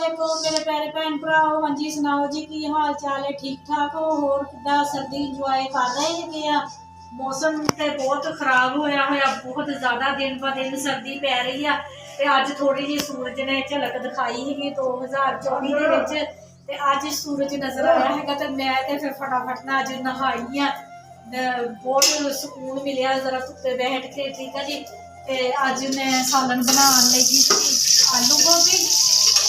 वालेकुम मेरे प्यारे भैन भराओ। हाँ जी सुनाओ जी की हाल चाल है, ठीक ठाक हो? होर किदा सर्दी इंजॉय कर रहे हैं? मौसम तो बहुत खराब होया होया, बहुत ज़्यादा दिन ब दिन सर्दी पै रही है। ते अज थोड़ी जी सूरज ने झलक दिखाई है 2024 के अज सूरज नज़र आया है। तो मैं तो फिर फटाफट ना अज नहाई हाँ, बहुत सुकून मिले जरा धुप्पे बैठ के। ठीक है जी। ते अज मैं सालन बनाने लगी आलू गोभी।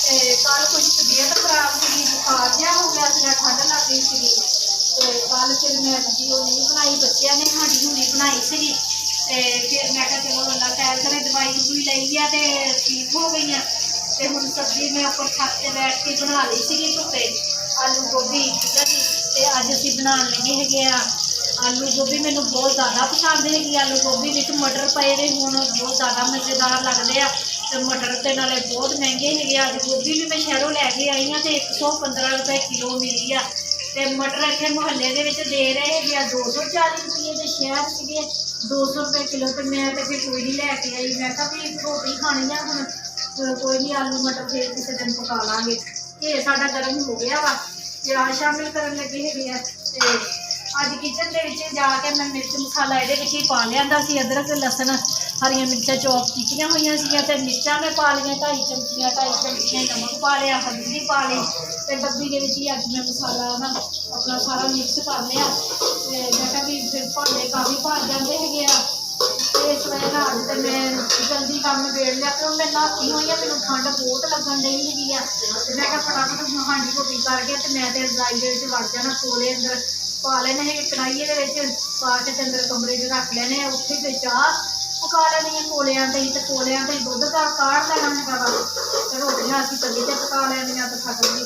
कल कुछ तबीयत खराब थी, बुखार जहा हो गया था, ठंड लग गई थी। तो कल फिर मैं सब्जी वो नहीं बनाई, बच्चों ने हाड़ी हुड़ी बनाई सी। फिर मैं क्या चलो बंदा खैर करे, दवाई दवुई ली है तो ठीक हो गई। तो हम सब्जी मैं उपर छत से बैठ के बना ली सी धुप्पे आलू गोभी। ठीक है जी। तो अज असी बना लगे है आलू गोभी। मैंने बहुत ज़्यादा पसंद है आलू गोभी में मटर पे ने हूँ बहुत ज़्यादा मज़ेदार लगते हैं। तो मटर तो नाले बहुत महंगे है। आलू गोभी भी मैं शहरों लैके आई हाँ, तो 115 रुपए किलो मिली है। तो मटर इतने मुहल्ले के दे रहे हैं 240 रुपये, तो शहर से 200 रुपये किलो। तो मैं तो फिर कोई नहीं लैके आई, मैं कहा भी रोटी खानी है हम, कोई नहीं आलू मटर फिर किसी दिन पका लाँगे। ये साडा गर्म हो गया वा, प्याज शामिल कर लगे है। अज किचन के जाके मैं मिर्च मसाला ये पा लिया सी, अदरक लसन हरिया मिर्चा चॉप की हुई तो मिर्चा मैं पा लिया 2.5 चमचियाँ नमक पा लिया, हल्दी पा ली। तो डब्बी के अज मैं मसाला ना अपना सारा मिक्स कर लिया। मैं क्या भी फिर भांडे काफ़ी भर जाते है। इस वजह अज तो मैं जल्दी काम निबेड़ लिया। तो मैं नहाती हुई है, मैंने ठंड बहुत लगन डी है। तो मैं क्या फटाफट हांडी रोटी करके तो मैं तो रजाई के वड़ जाना, कोले अंदर पा लेने है कढ़ाई पा के अंदर कमरे रख लेने, उत्थे फिर चाह पका लेनी है कोलियां ते। तो कोलियां ते दुध का काढ़ लेना है वा, तो रोटियां असीं तवी ते पका लैनियां। तो खत्म जी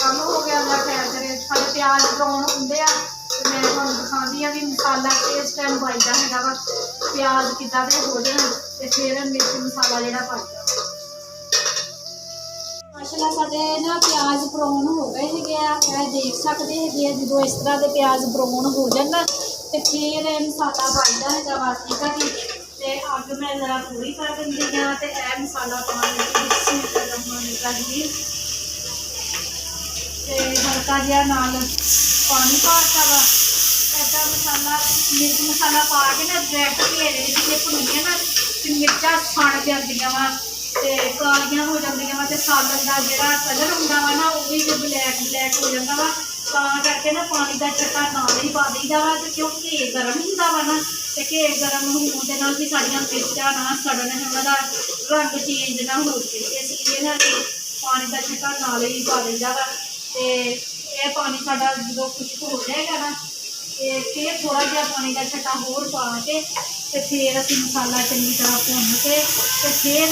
कम हो गया। अल्लाह खैर करे। सारे प्याज ब्राउन होंगे आ, तो मैं तुहानूं दिखाती हाँ भी मसाला इस टाइम पाईदा है वा, प्याज किदा दे हो जाए तो फिर मिर्च मसाला जिहड़ा पाईदा। माशाल्लाह साडे ना प्याज ब्राउन हो गए है, देख सकते हैं जो इस तरह के प्याज ब्राउन हो जाए तो फिर मसाला पाईदा है वा। ठीक है जी। तो अग मैं जरा थोड़ी कर दी हाँ, तो यह मसाला पाने लगी हल्का जहा नाल पानी पाता वा। ऐसा मसाला मिर्च मसाला पा के ना डायरैक्ट घेरे जो भुनिए ना तो मिर्चा सड़ जांदियां वा, तो कालियां हो जांदियां वा, तो सालन का जोड़ा कलर होंदा वा ना वो भी ब्लैक ब्लैक हो जाता वा। तां करके ना पानी का छट्टा नाल ही पा दईदा वा, तो क्यों घे गर्म होंदा वा ना, तो घे गर्म होने के नाल भी साड़ियां मिर्चां ना सड़न, उन्हां दा रंग चेंज ना हो जाए, इसलिए ना पानी का छट्टा नाल ही पा दईदा वा। तो यह पानी साडा जो खुश्क हो जाएगा ना, तो फिर थोड़ा जहा पानी का छट्टा होर पा के तो फिर असीं मसाला चंगी तरह भुन के तो फिर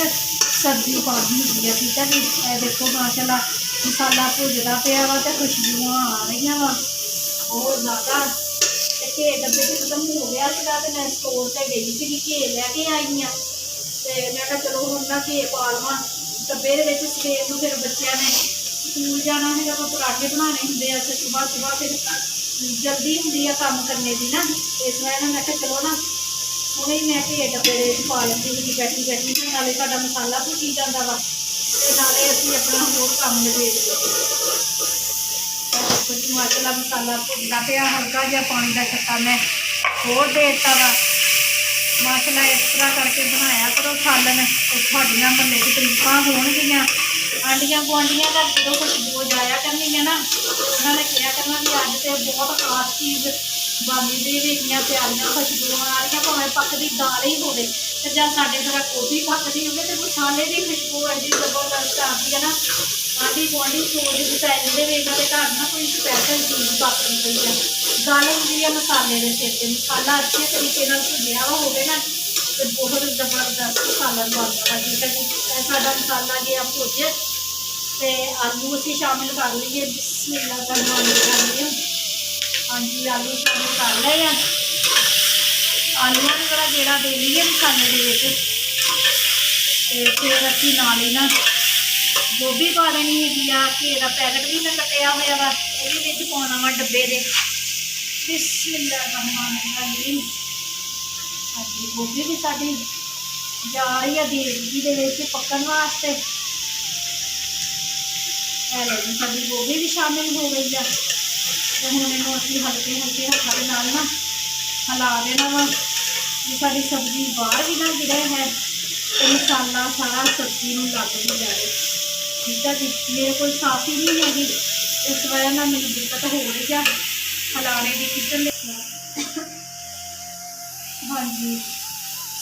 सब्जी पानी होगी है। ठीक है जी। देखो माशाल्लाह मसाला भुजदा पिया वा, तो खुशबुआं आ रही वा बहुत ज़्यादा। तो घे डब्बे से खत्म हो गया सीगा, तो मैं स्टोर से गई थी घे लैके आई हाँ। तो मैं कहा चलो हम ना घे पा लवां डब्बे दे विच। सवेर नूं फिर बच्चों ने स्कूल जाना है, तो पराठे बनाने होंगे तो सुबह सुबह फिर जल्दी होंगी है काम करने की ना, इस वजह मैं कहा चलो ना हुणे मैं घे डब्बे पा लगी थी बैठी बैठी, नाले साडा मसाला भुजी जाता वा, तो नाले असीं अपना होर काम निबेड़ लिया। देखो जी माशाल्लाह मसाला भुजदा पिया, हल्का जहा पानी का छट्टा मैं होर दे दिता वा। माशाल्लाह इस तरह करके बनाया करो सालन, तुहाडियां महल्ले च तरीफां होणगियां, आंढियां गुआंढियां का जो खुशबू जाया करनी ना, उन्होंने कहा करना भी अज तो बहुत खास चीज़ बनती भी प्यारियां खुशबू आ रही, भावें पकती दाल ही हो जां साडे घर गोभी पकती होवे तो मसाले की खुशबू एडी जबरदस्त आती है ना, आंढी गुआंढी सोच पै जाते भी इन्होंने घर ना कोई स्पैशल चीज़ पकड़ी पई है। गल होंगी है मसाले के सिर से, मसाला अच्छे तरीके भुनिया होवे ना तो बहुत जबरदस्त सालन बनता है। ठीक है जी। साडा मसाला जो भुज तो आलू असीं शामिल कर लीए, बिस्मिल्लाह। हाँ जी आलू शामिल कर ले, आलूआ ने बड़ा गेड़ा दे लीए मसाले के, तो फिर असीं नाल ही ना गोभी पा देनी हैगी आ। घे का पैकेट भी मैं कटिया हुआ वा, वो भी पाना वा डब्बे दे। बिस्मिल्लाहिर्रहमानिर्रहीम। हाँ जी गोभी भी साडी जा रही है देगी दे पकन वास्ते। ਇਹ ਲੈ ਜੀ ਸਾਡੀ ਗੋਭੀ ਵੀ ਸ਼ਾਮਿਲ ਹੋ ਗਈ ਆ। ਤੇ ਹੁਣ ਇਹਨੂੰ ਅਸੀਂ ਹਲਕੇ ਹਲਕੇ ਹੱਥਾਂ ਦੇ ਨਾਲ ਨਾ ਹਿਲਾ ਦੇਣਾ ਵਾ ਵੀ ਸਾਡੀ ਸਬਜ਼ੀ ਬਾਹਰ ਵੀ ਨਾ ਗਿਰੇ ਹੈ ਤੇ ਮਸਾਲਾ ਸਾਰਾ ਸਬਜ਼ੀ ਨੂੰ ਲੱਗ ਵੀ ਜਾਵੇ। ਠੀਕ ਹੈ ਜੀ। ਮੇਰੇ ਕੋਲ ਸਾਫੀ ਨਹੀਂ ਹੈਗੀ, ਇਸ ਵਜ੍ਹਾ ਨਾਲ ਮੈਨੂੰ ਦਿੱਕਤ ਹੋ ਰਹੀ ਆ ਹਿਲਾਣੇ ਦੀ ਕਿਚਨ। ਹਾਂਜੀ,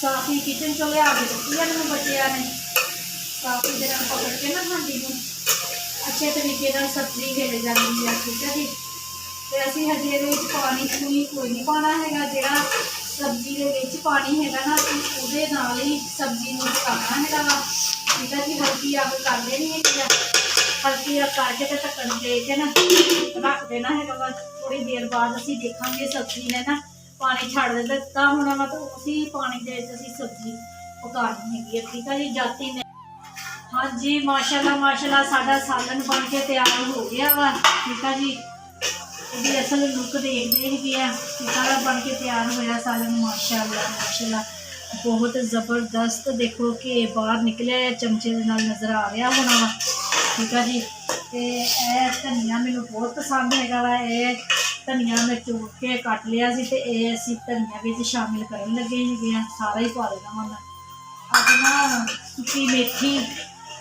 ਸਾਫੀ ਕਿਚਨ ਚੋਂ ਲਿਆ ਕੇ ਦਿੱਤੀ ਆ ਮੈਨੂੰ ਬੱਚਿਆਂ ਨੇ। ਸਾਫੀ ਦੇ ਨਾਲ ਪਕੜ ਕੇ ਨਾ ਹਾਂਡੀ ਨੂੰ ਅੱਛੇ ਤਰੀਕੇ ਨਾਲ ਸਬਜ਼ੀ ਹਿੱਲ ਜਾਂਦੀ ਆ। ਠੀਕ ਹੈ ਜੀ। ਤੇ ਅਸੀਂ ਹਜੇ ਇਹਦੇ ਵਿੱਚ ਪਾਣੀ ਕੋਈ ਨਹੀਂ ਪਾਉਣਾ ਹੈਗਾ। ਜਿਹੜਾ ਸਬਜ਼ੀ ਦੇ ਵਿੱਚ ਪਾਣੀ ਹੈਗਾ ਨਾ ਅਸੀਂ ਉਹਦੇ ਨਾਲ ਹੀ ਸਬਜ਼ੀ ਨੂੰ ਪਕਾਉਣਾ ਹੈਗਾ ਵਾ। ਠੀਕ ਹੈ ਜੀ। ਹਲਕੀ ਅੱਗ ਕਰ ਦੇਣੀ ਹੈਗੀ ਆ, ਹਲਕੀ ਅੱਗ ਕਰਕੇ ਤੇ ਢੱਕਣ ਦੇ ਕੇ ਨਾ ਰੱਖ ਦੇਣਾ ਹੈਗਾ ਵਾ। ਥੋੜੀ ਦੇਰ ਬਾਅਦ ਅਸੀਂ ਦੇਖਾਂਗੇ ਸਬਜ਼ੀ ਨੇ ਨਾ ਪਾਣੀ ਛੱਡ ਦਿੱਤਾ ਹੋਣਾ ਵਾ, ਤਾਂ ਉਸੇ ਪਾਣੀ ਦੇ ਵਿੱਚ ਅਸੀਂ ਸਬਜ਼ੀ ਪਕਾਉਣੀ ਹੈਗੀ ਹੈ। ਠੀਕ ਹੈ ਜੀ। ਜਾਤੀ ਨੇ ਹਾਂਜੀ, ਮਾਸ਼ਾਅੱਲਾ ਸਾਡਾ ਸਾਲਨ ਬਣ ਕੇ ਤਿਆਰ ਹੋ ਗਿਆ ਵਾ। ਠੀਕ ਹੈ ਜੀ। ਇਹਦੀ ਅਸਲ ਲੁੱਕ ਦੇਖਦੇ ਹੈਗੇ ਆ ਕਿ ਸਾਰਾ ਬਣ ਕੇ ਤਿਆਰ ਹੋਇਆ ਸਾਲਨ। ਮਾਸ਼ਾਅੱਲਾ ਬਹੁਤ ਜ਼ਬਰਦਸਤ। ਦੇਖੋ ਕਿ ਬਾਹਰ ਨਿਕਲਿਆ ਚਮਚੇ ਦੇ ਨਾਲ ਨਜ਼ਰ ਆ ਰਿਹਾ ਹੋਣਾ ਵਾ। ਠੀਕ ਹੈ ਜੀ। ਤੇ ਇਹ ਧਨੀਆ ਮੈਨੂੰ ਬਹੁਤ ਪਸੰਦ ਹੈਗਾ ਵਾ। ਇਹ ਧਨੀਆ ਮੈਂ ਚੋੜ ਕੇ ਕੱਟ ਲਿਆ ਸੀ ਤੇ ਇਹ ਅਸੀਂ ਧਨੀਆ ਵਿੱਚ ਸ਼ਾਮਿਲ ਕਰਨ ਲੱਗੇ ਹੈਗੇ ਆ। ਸਾਰਾ ਹੀ ਪਾ ਦੇਣਾ ਵਾ ਮੈਂ। ਅੱਜ ਨਾ ਸੁੱਕੀ ਮੇਥੀ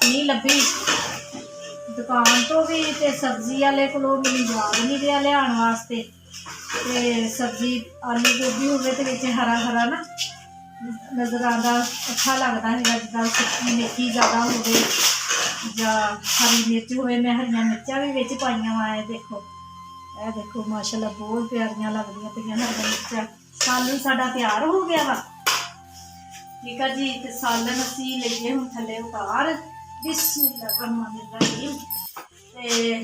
ਨਹੀਂ ਲੱਭੀ ਦੁਕਾਨ ਤੋਂ ਵੀ, ਤੇ ਸਬਜ਼ੀ ਵਾਲੇ ਕੋਲੋਂ ਮੈਨੂੰ ਯਾਦ ਨਹੀਂ ਰਿਹਾ ਲਿਆਉਣ ਵਾਸਤੇ। ਤੇ ਸਬਜ਼ੀ ਆਲੂ ਗੋਭੀ ਹੋਵੇ ਤੇ ਵਿੱਚ ਹਰਾ ਹਰਾ ਨਾ ਨਜ਼ਰ ਆਉਂਦਾ, ਅੱਛਾ ਲੱਗਦਾ ਹੈਗਾ। ਜਿੱਦਾਂ ਸੁੱਕੀ ਮੇਥੀ ਜ਼ਿਆਦਾ ਹੋਵੇ ਜਾਂ ਹਰੀ ਮਿਰਚ ਹੋਵੇ। ਮੈਂ ਹਰੀਆਂ ਮਿਰਚਾਂ ਵੀ ਵਿੱਚ ਪਾਈਆਂ ਵਾ। ਇਹ ਦੇਖੋ ਮਾਸ਼ਾਅੱਲਾ ਬਹੁਤ ਪਿਆਰੀਆਂ ਲੱਗਦੀਆਂ ਪਈਆਂ ਹਰੀਆਂ ਮਿਰਚਾਂ। ਸਾਲਨ ਸਾਡਾ ਤਿਆਰ ਹੋ ਗਿਆ ਵਾ। ਠੀਕ ਹੈ ਜੀ। ਤੇ ਸਾਲਨ ਅਸੀਂ ਲਈਏ ਹੁਣ ਥੱਲੇ ਉਤਾਰ। ਬਿਸਮਿਲ੍ਲਾਹਿਰਰਹਿਮਾਨਿਰਰਹੀਮ। ਤੇ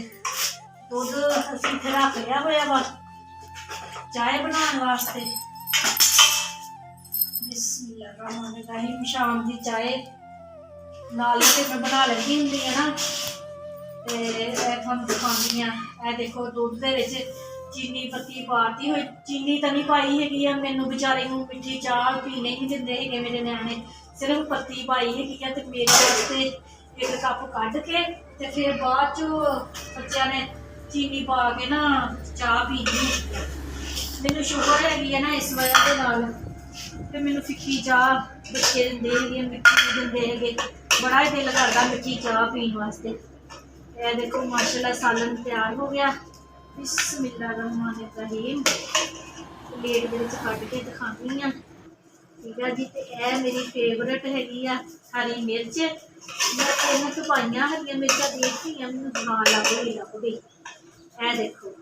ਦੁੱਧ ਅਸੀਂ ਇੱਥੇ ਰੱਖ ਲਿਆ ਹੋਇਆ ਵਾ ਚਾਹ ਬਣਾਉਣ ਵਾਸਤੇ। ਬਿਸਮਿਲ੍ਲਾਹਿਰਰਹਿਮਾਨਿਰਰਹੀਮ। ਸ਼ਾਮ ਦੀ ਚਾਹ ਨਾਲ ਤੇ ਮੈਂ ਬਣਾ ਲੈਂਦੀ ਹੁੰਦੀ ਆ ਨਾ, ਤੇ ਇਹ ਤੁਹਾਨੂੰ ਦਿਖਾਉਂਦੀ ਆ। ਇਹ ਦੇਖੋ ਦੁੱਧ ਦੇ ਵਿੱਚ ਚੀਨੀ ਪੱਤੀ ਪਾਤੀ ਹੋਈ। ਚੀਨੀ ਤਾਂ ਨਹੀਂ ਪਾਈ ਹੈਗੀ ਆ, ਮੈਨੂੰ ਵਿਚਾਰੀ ਨੂੰ ਮਿੱਠੀ ਚਾਹ ਪੀਣੇ ਨਹੀਂ ਦਿੰਦੇ ਹੈਗੇ ਮੇਰੇ ਨਿਆਣੇ। ਸਿਰਫ ਪੱਤੀ ਪਾਈ ਹੈਗੀ ਆ। ਤੇ ਮੇਰੇ ਵਾਸਤੇ ਇੱਕ ਕੱਪ ਕੱਢ ਕੇ ਤੇ ਫਿਰ ਬਾਅਦ 'ਚ ਬੱਚਿਆਂ ਨੇ ਚੀਨੀ ਪਾ ਕੇ ਨਾ ਚਾਹ ਪੀਣੀ। ਮੈਨੂੰ ਸ਼ੂਗਰ ਹੈਗੀ ਆ ਨਾ, ਇਸ ਵਜ੍ਹਾ ਦੇ ਨਾਲ ਤੇ ਮੈਨੂੰ ਫਿੱਕੀ ਚਾਹ ਬੱਚੇ ਦਿੰਦੇ ਹੈਗੇ, ਮਿੱਠੀ ਦਿੰਦੇ ਹੈਗੇ। ਬੜਾ ਹੀ ਦਿਲ ਕਰਦਾ ਮਿੱਠੀ ਚਾਹ ਪੀਣ ਵਾਸਤੇ। ਇਹ ਦੇਖੋ ਮਾਸ਼ਾਅੱਲਾ ਸਾਲਨ ਤਿਆਰ ਹੋ ਗਿਆ। ਬਿਸਮਿਲ੍ਲਾਹਿਰਰਹਿਮਾਨਿਰਰਹੀਮ। ਪਲੇਟ ਦੇ ਵਿੱਚ ਕੱਢ ਕੇ ਦਿਖਾਉਂਦੀ ਹਾਂ। ਠੀਕ ਹੈ ਜੀ। ਤੇ ਇਹ ਮੇਰੀ ਫੇਵਰਟ ਹੈਗੀ ਆ ਹਰੀ ਮਿਰਚ। ਮੈਂ 3 ਪਾਈਆਂ ਹਰੀਆਂ ਮਿਰਚਾਂ ਦੇਖਦੀਆਂ ਮੈਨੂੰ ਦਿਖਾਉਣ ਲੱਗ ਗਈ। ਇਹ ਦੇਖੋ,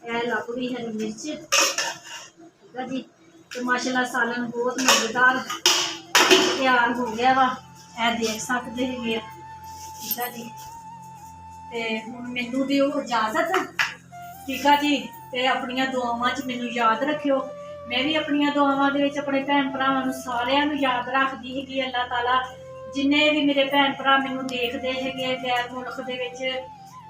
ਇਹ ਲੱਗ ਗਈ ਹਰੀ ਮਿਰਚ। ਠੀਕ ਹੈ ਜੀ। ਤੇ ਮਾਸ਼ਾਅੱਲਾ ਸਾਲਨ ਬਹੁਤ ਮਜ਼ੇਦਾਰ ਤਿਆਰ ਹੋ ਗਿਆ ਵਾ। ਇਹ ਦੇਖ ਸਕਦੇ ਹੈਗੇ ਆ। ਠੀਕ ਹੈ ਜੀ। ਤੇ ਹੁਣ ਮੈਨੂੰ ਦਿਓ ਇਜਾਜ਼ਤ। ਠੀਕ ਹੈ ਜੀ। ਤੇ ਆਪਣੀਆਂ ਦੁਆਵਾਂ 'ਚ ਮੈਨੂੰ ਯਾਦ ਰੱਖਿਓ। ਮੈਂ ਵੀ ਆਪਣੀਆਂ ਦੁਆਵਾਂ ਦੇ ਵਿੱਚ ਆਪਣੇ ਭੈਣ ਭਰਾਵਾਂ ਨੂੰ ਸਾਰਿਆਂ ਨੂੰ ਯਾਦ ਰੱਖਦੀ ਹੈਗੀ। ਅੱਲਾਹ ਤਾਲਾ ਜਿੰਨੇ ਵੀ ਮੇਰੇ ਭੈਣ ਭਰਾ ਮੈਨੂੰ ਦੇਖਦੇ ਹੈਗੇ ਗੈਰ ਮੁਲਕ ਦੇ ਵਿੱਚ,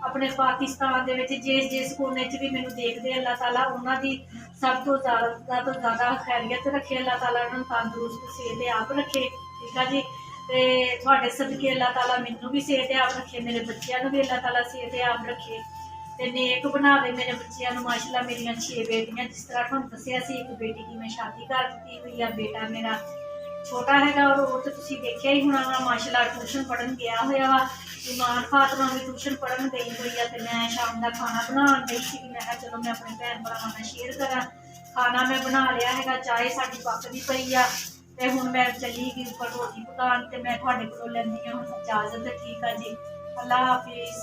ਆਪਣੇ ਪਾਕਿਸਤਾਨ ਦੇ ਵਿੱਚ, ਜਿਸ ਕੋਨੇ 'ਚ ਵੀ ਮੈਨੂੰ ਦੇਖਦੇ, ਅੱਲਾਹ ਤਾਲਾ ਉਹਨਾਂ ਦੀ ਸਭ ਤੋਂ ਜ਼ਿਆਦਾ ਖੈਰੀਅਤ ਰੱਖੇ। ਅੱਲਾਹ ਤਾਲਾ ਉਹਨਾਂ ਨੂੰ ਤੰਦਰੁਸਤ ਸਿਹਤ ਰੱਖੇ। ਠੀਕ ਹੈ ਜੀ। ਤੇ ਤੁਹਾਡੇ ਸਦਕੇ ਅੱਲਾਹ ਤਾਲਾ ਮੈਨੂੰ ਵੀ ਸਿਹਤ ਰੱਖੇ, ਮੇਰੇ ਬੱਚਿਆਂ ਨੂੰ ਵੀ ਅੱਲਾਹ ਤਾਲਾ ਸਿਹਤ ਰੱਖੇ ਤੇ ਨੇਕ ਬਣਾਵੇ ਮੇਰੇ ਬੱਚਿਆਂ ਨੂੰ। ਮਾਸ਼ਾਅੱਲਾ ਮੇਰੀਆਂ 6 ਬੇਟੀਆਂ, ਜਿਸ ਤਰ੍ਹਾਂ ਤੁਹਾਨੂੰ ਦੱਸਿਆ ਸੀ। ਇੱਕ ਬੇਟੀ ਦੀ ਮੈਂ ਸ਼ਾਦੀ ਕਰ ਦਿੱਤੀ ਹੋਈ ਆ। ਬੇਟਾ ਮੇਰਾ ਛੋਟਾ ਹੈਗਾ ਔਰ ਉਹ ਤਾਂ ਤੁਸੀਂ ਦੇਖਿਆ ਹੀ ਹੋਣਾ ਵਾ। ਮਾਸ਼ਾਅੱਲਾ ਟਿਊਸ਼ਨ ਪੜ੍ਹਨ ਗਿਆ ਹੋਇਆ ਵਾ। ਇਮਾਨ ਫਾਤਮਾ ਵੀ ਟਿਊਸ਼ਨ ਪੜ੍ਹਨ ਗਈ ਹੋਈ ਆ। ਤੇ ਮੈਂ ਸ਼ਾਮ ਦਾ ਖਾਣਾ ਬਣਾਉਣ ਗਈ ਸੀ। ਮੈਂ ਕਿਹਾ ਚਲੋ ਮੈਂ ਆਪਣੇ ਭੈਣ ਭਰਾਵਾਂ ਨਾਲ ਸ਼ੇਅਰ ਕਰਾਂ। ਖਾਣਾ ਮੈਂ ਬਣਾ ਲਿਆ ਹੈਗਾ। ਚਾਹ ਸਾਡੀ ਪੱਕਦੀ ਪਈ ਆ। ਤੇ ਹੁਣ ਮੈਂ ਚੱਲੀ ਗਈ ਉੱਪਰ ਰੋਟੀ ਪਕਾਉਣ। ਤੇ ਮੈਂ ਤੁਹਾਡੇ ਕੋਲੋਂ ਲੈਂਦੀ ਹਾਂ ਹੁਣ ਇਜਾਜ਼ਤ। ਠੀਕ ਆ ਜੀ। ਅੱਲਾਹ ਹਾਫਿਜ਼।